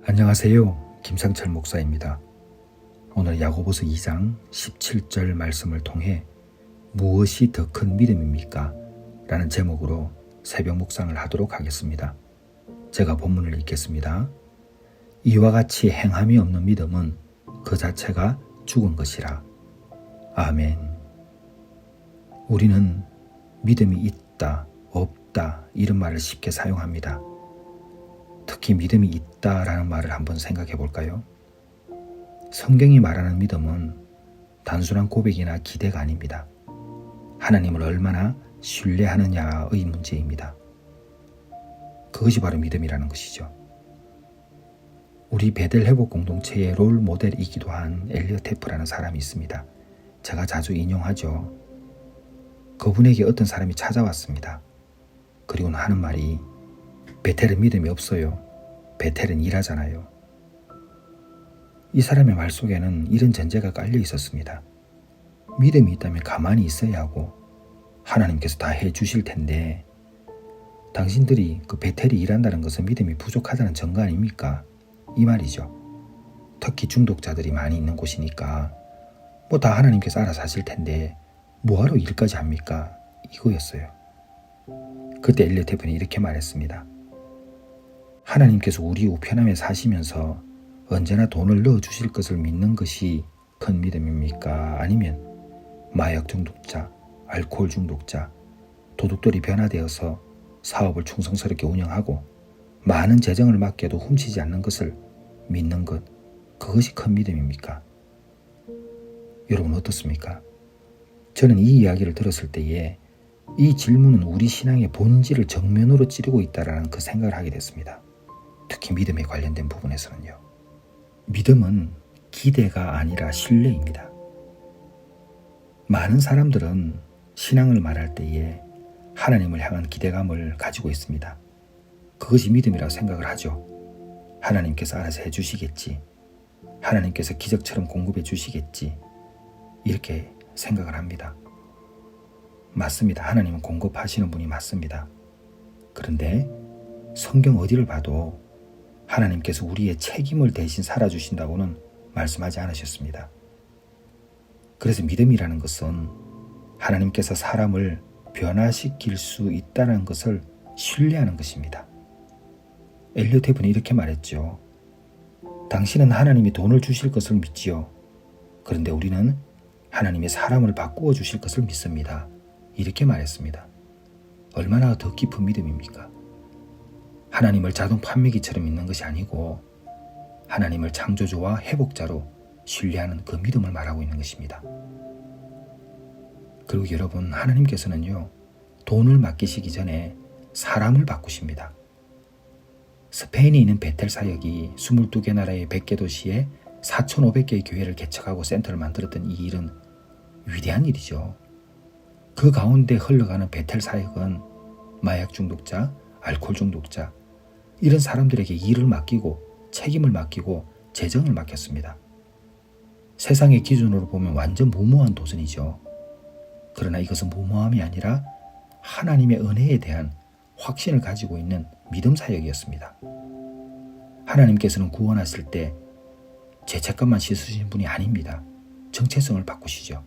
안녕하세요. 김상철 목사입니다. 오늘 야고보서 2장 17절 말씀을 통해 무엇이 더 큰 믿음입니까? 라는 제목으로 새벽 묵상을 하도록 하겠습니다. 제가 본문을 읽겠습니다. 이와 같이 행함이 없는 믿음은 그 자체가 죽은 것이라. 아멘. 우리는 믿음이 있다, 없다 이런 말을 쉽게 사용합니다. 특히 믿음이 있다라는 말을 한번 생각해 볼까요? 성경이 말하는 믿음은 단순한 고백이나 기대가 아닙니다. 하나님을 얼마나 신뢰하느냐의 문제입니다. 그것이 바로 믿음이라는 것이죠. 우리 베델 회복 공동체의 롤 모델이기도 한 엘리엇 헤프라는 사람이 있습니다. 제가 자주 인용하죠. 그분에게 어떤 사람이 찾아왔습니다. 그리고 하는 말이 베텔은 믿음이 없어요. 베텔은 일하잖아요. 이 사람의 말 속에는 이런 전제가 깔려 있었습니다. 믿음이 있다면 가만히 있어야 하고 하나님께서 다 해주실 텐데 당신들이 그 베텔이 일한다는 것은 믿음이 부족하다는 증거 아닙니까? 이 말이죠. 특히 중독자들이 많이 있는 곳이니까 뭐 다 하나님께서 알아서 하실 텐데 뭐하러 일까지 합니까? 이거였어요. 그때 엘리엇 헤프는 이렇게 말했습니다. 하나님께서 우리 우편함에 사시면서 언제나 돈을 넣어주실 것을 믿는 것이 큰 믿음입니까? 아니면 마약 중독자, 알코올 중독자, 도둑들이 변화되어서 사업을 충성스럽게 운영하고 많은 재정을 맡겨도 훔치지 않는 것을 믿는 것, 그것이 큰 믿음입니까? 여러분 어떻습니까? 저는 이 이야기를 들었을 때에 이 질문은 우리 신앙의 본질을 정면으로 찌르고 있다는 그 생각을 하게 됐습니다. 특히 믿음에 관련된 부분에서는요. 믿음은 기대가 아니라 신뢰입니다. 많은 사람들은 신앙을 말할 때에 하나님을 향한 기대감을 가지고 있습니다. 그것이 믿음이라고 생각을 하죠. 하나님께서 알아서 해주시겠지. 하나님께서 기적처럼 공급해 주시겠지. 이렇게 생각을 합니다. 맞습니다. 하나님은 공급하시는 분이 맞습니다. 그런데 성경 어디를 봐도 하나님께서 우리의 책임을 대신 살아주신다고는 말씀하지 않으셨습니다. 그래서 믿음이라는 것은 하나님께서 사람을 변화시킬 수 있다는 것을 신뢰하는 것입니다. 엘리엇 헤프는 이렇게 말했죠. 당신은 하나님이 돈을 주실 것을 믿지요. 그런데 우리는 하나님이 사람을 바꾸어 주실 것을 믿습니다. 이렇게 말했습니다. 얼마나 더 깊은 믿음입니까? 하나님을 자동 판매기처럼 믿는 것이 아니고 하나님을 창조주와 회복자로 신뢰하는 그 믿음을 말하고 있는 것입니다. 그리고 여러분, 하나님께서는요, 돈을 맡기시기 전에 사람을 바꾸십니다. 스페인에 있는 베텔 사역이 22개 나라의 100개 도시에 4,500개의 교회를 개척하고 센터를 만들었던 이 일은 위대한 일이죠. 그 가운데 흘러가는 베텔 사역은 마약 중독자, 알코올 중독자, 이런 사람들에게 일을 맡기고 책임을 맡기고 재정을 맡겼습니다. 세상의 기준으로 보면 완전 무모한 도전이죠. 그러나 이것은 무모함이 아니라 하나님의 은혜에 대한 확신을 가지고 있는 믿음 사역이었습니다. 하나님께서는 구원하실 때 죄책감만 씻으시는 분이 아닙니다. 정체성을 바꾸시죠.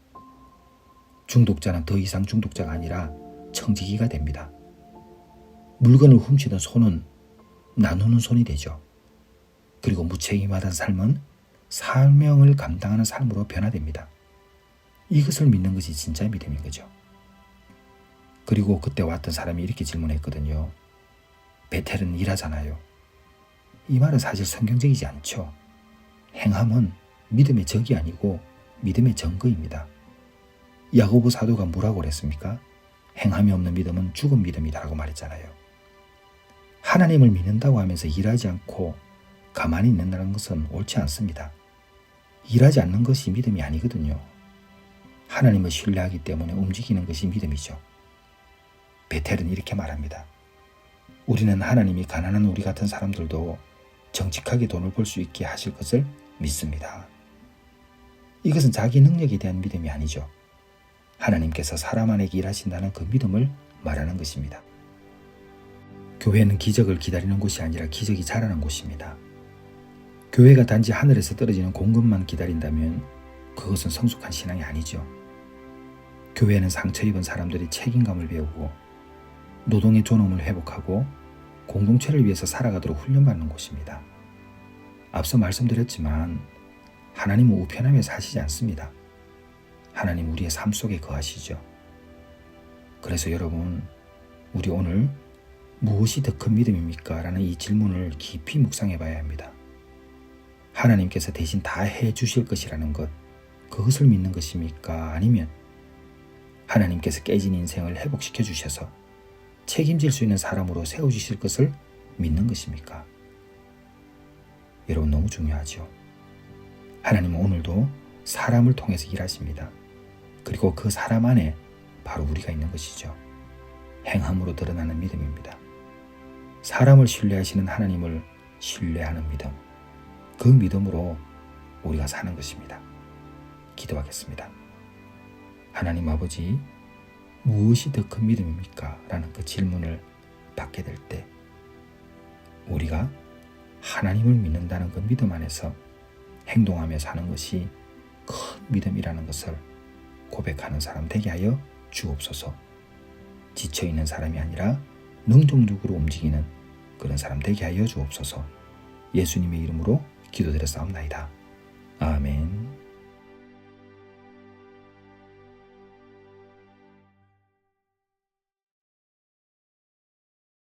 중독자는 더 이상 중독자가 아니라 청지기가 됩니다. 물건을 훔치던 손은 나누는 손이 되죠. 그리고 무책임하던 삶은 사명을 감당하는 삶으로 변화됩니다. 이것을 믿는 것이 진짜 믿음인 거죠. 그리고 그때 왔던 사람이 이렇게 질문했거든요. 베텔은 일하잖아요. 이 말은 사실 성경적이지 않죠. 행함은 믿음의 적이 아니고 믿음의 증거입니다. 야고보 사도가 뭐라고 그랬습니까? 행함이 없는 믿음은 죽은 믿음이다라고 말했잖아요. 하나님을 믿는다고 하면서 일하지 않고 가만히 있는다는 것은 옳지 않습니다. 일하지 않는 것이 믿음이 아니거든요. 하나님을 신뢰하기 때문에 움직이는 것이 믿음이죠. 베텔은 이렇게 말합니다. 우리는 하나님이 가난한 우리 같은 사람들도 정직하게 돈을 벌 수 있게 하실 것을 믿습니다. 이것은 자기 능력에 대한 믿음이 아니죠. 하나님께서 사람 안에 일하신다는 그 믿음을 말하는 것입니다. 교회는 기적을 기다리는 곳이 아니라 기적이 자라는 곳입니다. 교회가 단지 하늘에서 떨어지는 공급만 기다린다면 그것은 성숙한 신앙이 아니죠. 교회는 상처 입은 사람들이 책임감을 배우고 노동의 존엄을 회복하고 공동체를 위해서 살아가도록 훈련받는 곳입니다. 앞서 말씀드렸지만 하나님은 우편함에 사시지 않습니다. 하나님 우리의 삶 속에 거하시죠. 그래서 여러분, 우리 오늘 무엇이 더 큰 믿음입니까? 라는 이 질문을 깊이 묵상해 봐야 합니다. 하나님께서 대신 다 해주실 것이라는 것, 그것을 믿는 것입니까? 아니면 하나님께서 깨진 인생을 회복시켜 주셔서 책임질 수 있는 사람으로 세워주실 것을 믿는 것입니까? 여러분, 너무 중요하죠. 하나님은 오늘도 사람을 통해서 일하십니다. 그리고 그 사람 안에 바로 우리가 있는 것이죠. 행함으로 드러나는 믿음입니다. 사람을 신뢰하시는 하나님을 신뢰하는 믿음, 그 믿음으로 우리가 사는 것입니다. 기도하겠습니다. 하나님 아버지, 무엇이 더 큰 믿음입니까? 라는 그 질문을 받게 될 때 우리가 하나님을 믿는다는 그 믿음 안에서 행동하며 사는 것이 큰 믿음이라는 것을 고백하는 사람 되게 하여 주옵소서. 지쳐있는 사람이 아니라 능동적으로 움직이는 그런 사람 되게 하여 주옵소서. 예수님의 이름으로 기도드렸사옵나이다. 아멘.